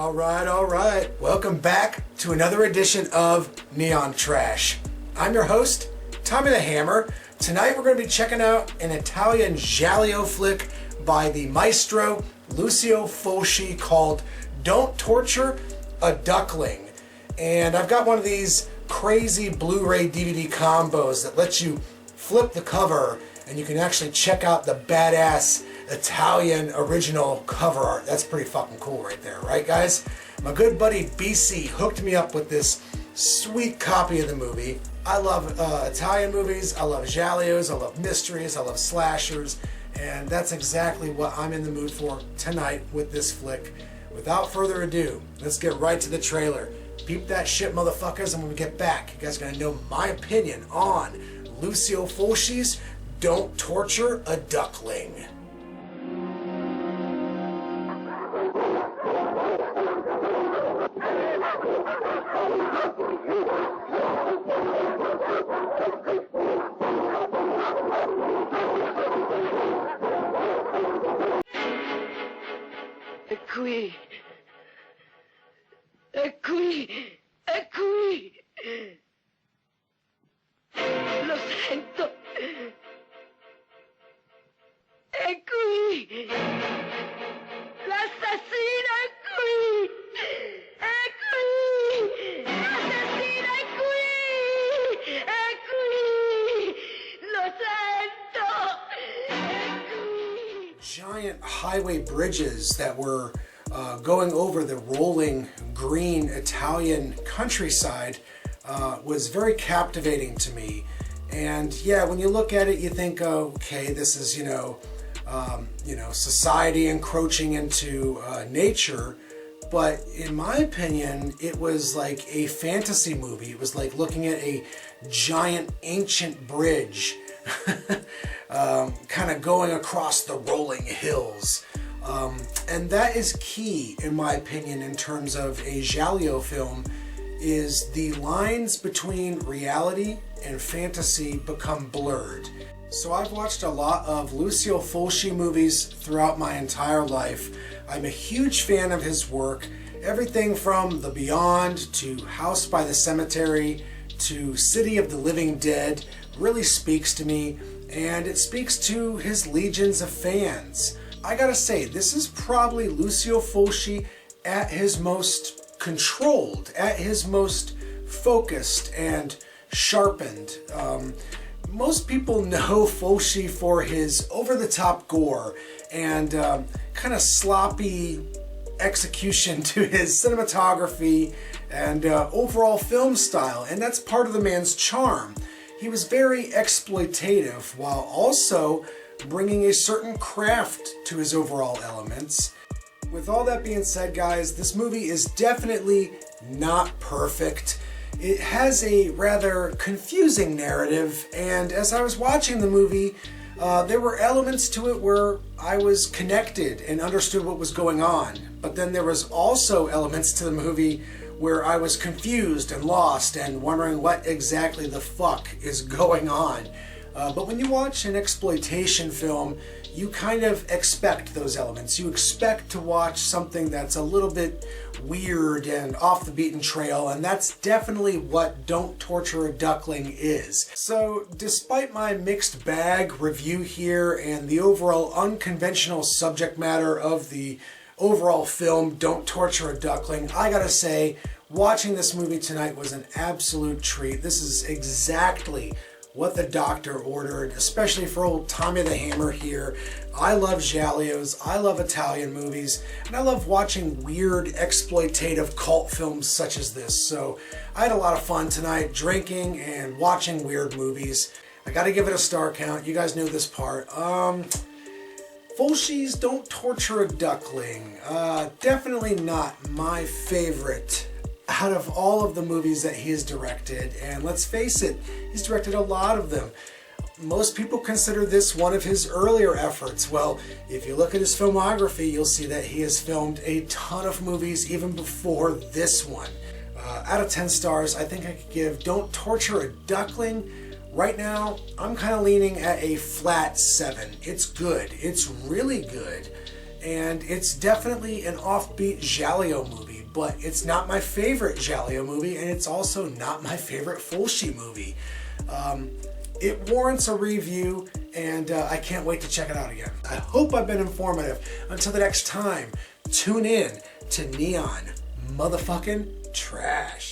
All right. Welcome back to another edition of Neon Trash. I'm your host, Tommy the Hammer. Tonight we're going to be checking out an Italian giallo flick by the maestro Lucio Fulci called Don't Torture a Duckling. And I've got one of these crazy Blu-ray DVD combos that lets you flip the cover and you can actually check out the badass Italian original cover art. That's pretty fucking cool right there, right guys? My good buddy BC hooked me up with this sweet copy of the movie. I love Italian movies, I love giallos, I love mysteries, I love slashers, and that's exactly what I'm in the mood for tonight with this flick. Without further ado, let's get right to the trailer. Peep that shit, motherfuckers, and when we get back, you guys are gonna know my opinion on Lucio Fulci's Don't Torture a Duckling. È qui. È qui. È qui. Lo sento. È qui. L'assassino è qui. È qui. L'assassino è qui. È qui. Lo sento. È qui. Giant highway bridges that were going over the rolling green Italian countryside was very captivating to me. And yeah, when you look at it, you think, okay, this is society encroaching into nature. But in my opinion, it was like a fantasy movie. It was like looking at a giant ancient bridge kind of going across the rolling hills. And that is key, in my opinion, in terms of a giallo film, is the lines between reality and fantasy become blurred. So I've watched a lot of Lucio Fulci movies throughout my entire life. I'm a huge fan of his work. Everything from The Beyond to House by the Cemetery to City of the Living Dead really speaks to me, and it speaks to his legions of fans. I gotta say, this is probably Lucio Fulci at his most controlled, at his most focused and sharpened. Most people know Fulci for his over-the-top gore and kind of sloppy execution to his cinematography and overall film style, and that's part of the man's charm. He was very exploitative while also bringing a certain craft to his overall elements. With all that being said, guys, this movie is definitely not perfect. It has a rather confusing narrative, and as I was watching the movie, there were elements to it where I was connected and understood what was going on. But then there was also elements to the movie where I was confused and lost and wondering what exactly the fuck is going on. But when you watch an exploitation film, you kind of expect those elements. You expect to watch something that's a little bit weird and off the beaten trail, and that's definitely what Don't Torture a Duckling is. So despite my mixed bag review here and the overall unconventional subject matter of the overall film Don't Torture a Duckling, I gotta say, watching this movie tonight was an absolute treat. This is exactly what the doctor ordered, especially for old Tommy the Hammer here. I love giallos, I love Italian movies, and I love watching weird exploitative cult films such as this. So I had a lot of fun tonight drinking and watching weird movies. I gotta give it a star count. You guys know this part. Fulci's Don't Torture a Duckling. Definitely not my favorite out of all of the movies that he has directed, and let's face it, he's directed a lot of them. Most people consider this one of his earlier efforts. Well, if you look at his filmography, you'll see that he has filmed a ton of movies even before this one. Out of 10 stars, I think I could give Don't Torture a Duckling. Right now, I'm kind of leaning at a flat 7. It's good. It's really good. and it's definitely an offbeat giallo movie, but it's not my favorite giallo movie, and it's also not my favorite Fulci movie. It warrants a review, and I can't wait to check it out again. I hope I've been informative. Until the next time, tune in to Neon Motherfucking Trash.